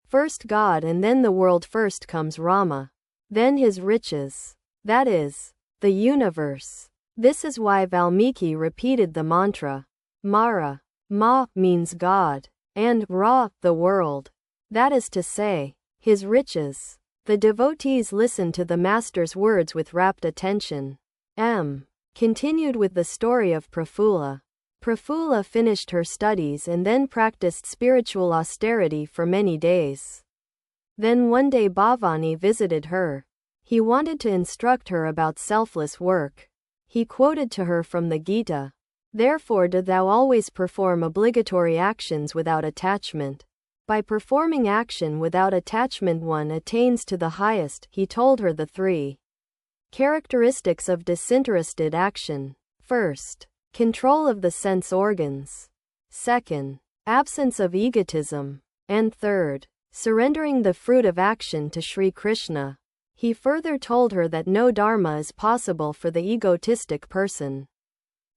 First God and then the world. First comes Rama. Then his riches. That is, the universe. This is why Valmiki repeated the mantra. Mara. Ma means God. And Ra, the world. That is to say, his riches. The devotees listened to the master's words with rapt attention. Continued with the story of Prafulla. Prafulla finished her studies and then practiced spiritual austerity for many days. Then one day Bhavani visited her. He wanted to instruct her about selfless work. He quoted to her from the Gita. Therefore do thou always perform obligatory actions without attachment. By performing action without attachment one attains to the highest. He told her the 3 characteristics of disinterested action. First, control of the sense organs. Second, absence of egotism. And third, surrendering the fruit of action to Sri Krishna. He further told her that no dharma is possible for the egotistic person.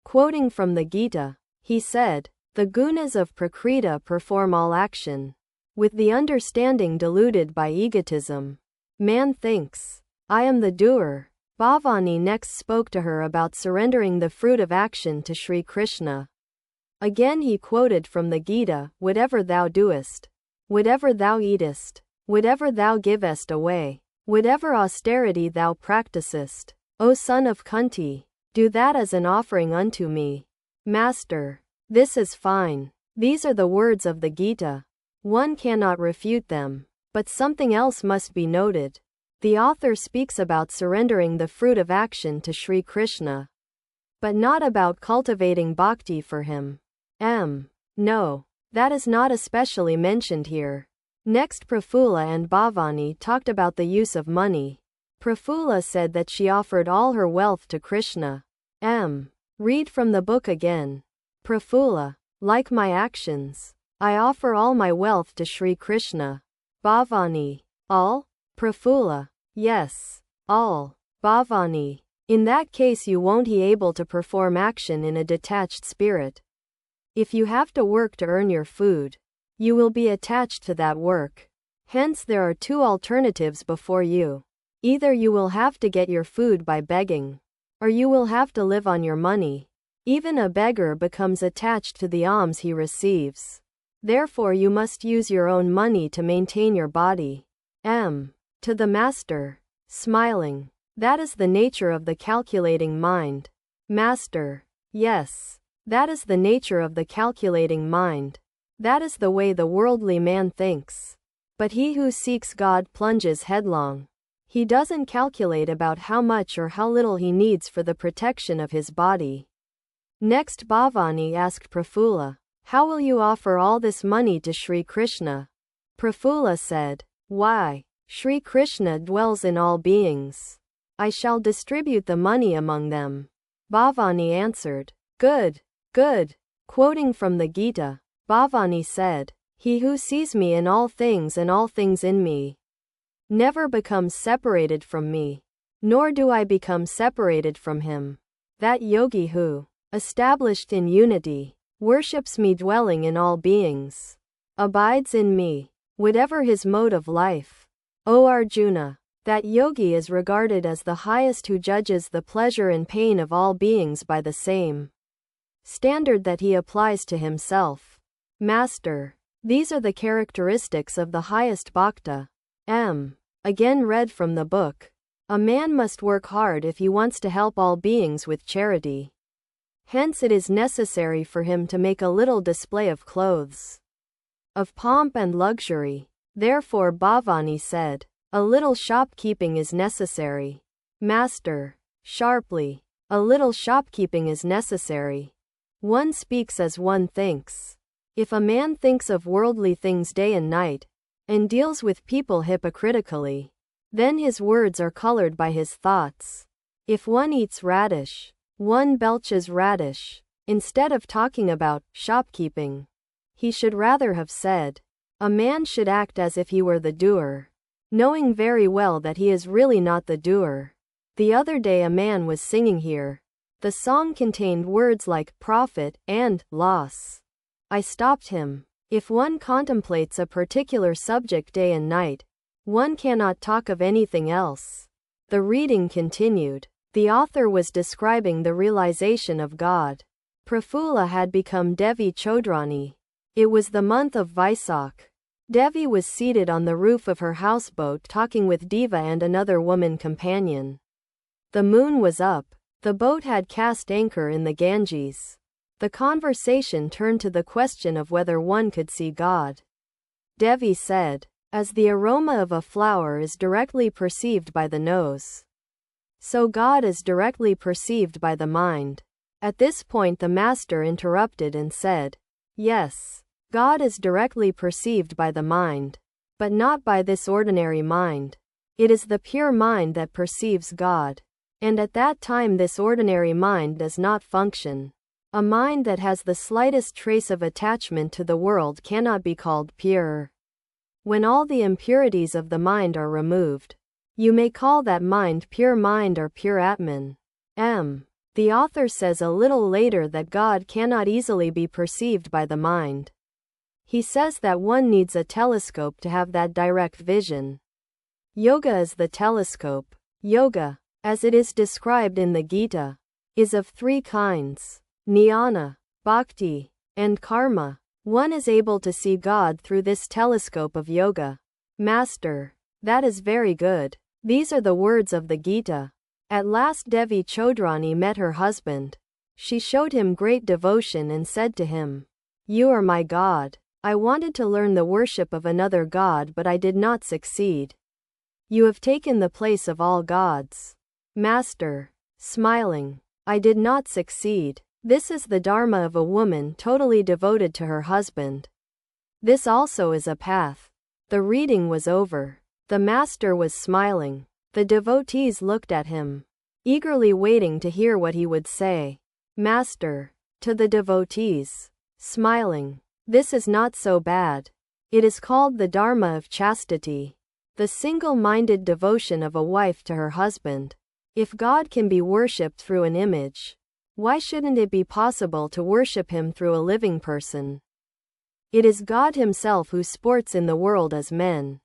Quoting from the Gita, he said, the gunas of Prakriti perform all action. With the understanding diluted by egotism, man thinks, I am the doer. Bhavani next spoke to her about surrendering the fruit of action to Sri Krishna. Again he quoted from the Gita, whatever thou doest, whatever thou eatest, whatever thou givest away, whatever austerity thou practicest, O son of Kunti, do that as an offering unto me. Master, this is fine. These are the words of the Gita. One cannot refute them. But something else must be noted. The author speaks about surrendering the fruit of action to Sri Krishna, but not about cultivating bhakti for him. No, that is not especially mentioned here. Next Prafulla and Bhavani talked about the use of money. Prafulla said that she offered all her wealth to Krishna. Read from the book again. Prafulla, like my actions, I offer all my wealth to Sri Krishna. Bhavani, all? Prafulla, yes, all. Bhavani, in that case you won't be able to perform action in a detached spirit. If you have to work to earn your food, you will be attached to that work. Hence there are 2 alternatives before you. Either you will have to get your food by begging, or you will have to live on your money. Even a beggar becomes attached to the alms he receives. Therefore you must use your own money to maintain your body. To the master, smiling, that is the nature of the calculating mind. Master, yes, that is the nature of the calculating mind. That is the way the worldly man thinks. But he who seeks God plunges headlong. He doesn't calculate about how much or how little he needs for the protection of his body. Next Bhavani asked Prafulla, how will you offer all this money to Sri Krishna? Prafulla said, why, Sri Krishna dwells in all beings. I shall distribute the money among them. Bhavani answered, good, good. Quoting from the Gita, Bhavani said, he who sees me in all things and all things in me never becomes separated from me, nor do I become separated from him. That yogi who, established in unity, worships me dwelling in all beings, abides in me, whatever his mode of life. O Arjuna, that yogi is regarded as the highest who judges the pleasure and pain of all beings by the same standard that he applies to himself. Master, these are the characteristics of the highest bhakta. Again read from the book. A man must work hard if he wants to help all beings with charity. Hence it is necessary for him to make a little display of clothes, of pomp and luxury. Therefore Bhavani said, a little shopkeeping is necessary. Master, sharply, a little shopkeeping is necessary. One speaks as one thinks. If a man thinks of worldly things day and night, and deals with people hypocritically, then his words are colored by his thoughts. If one eats radish, one belches radish. Instead of talking about shopkeeping, he should rather have said, a man should act as if he were the doer, knowing very well that he is really not the doer. The other day a man was singing here. The song contained words like profit and loss. I stopped him. If one contemplates a particular subject day and night, one cannot talk of anything else. The reading continued. The author was describing the realization of God. Prafula had become Devi Chodrani. It was the month of Vaisakh. Devi was seated on the roof of her houseboat talking with Deva and another woman companion. The moon was up. The boat had cast anchor in the Ganges. The conversation turned to the question of whether one could see God. Devi said, "As the aroma of a flower is directly perceived by the nose, so God is directly perceived by the mind." At this point the master interrupted and said, "Yes, God is directly perceived by the mind, but not by this ordinary mind. It is the pure mind that perceives God, and at that time this ordinary mind does not function. A mind that has the slightest trace of attachment to the world cannot be called pure. When all the impurities of the mind are removed, you may call that mind pure mind or pure Atman." The author says a little later that God cannot easily be perceived by the mind. He says that one needs a telescope to have that direct vision. Yoga is the telescope. Yoga, as it is described in the Gita, is of three kinds: jnana, bhakti, and karma. One is able to see God through this telescope of yoga. Master, that is very good. These are the words of the Gita. At last Devi Chodrani met her husband. She showed him great devotion and said to him, "You are my God. I wanted to learn the worship of another God but I did not succeed. You have taken the place of all gods." Master, smiling, "I did not succeed. This is the dharma of a woman totally devoted to her husband. This also is a path." The reading was over. The master was smiling. The devotees looked at him, eagerly waiting to hear what he would say. Master, to the devotees, smiling, "This is not so bad. It is called the dharma of chastity, the single-minded devotion of a wife to her husband. If God can be worshipped through an image, why shouldn't it be possible to worship him through a living person? It is God himself who sports in the world as men.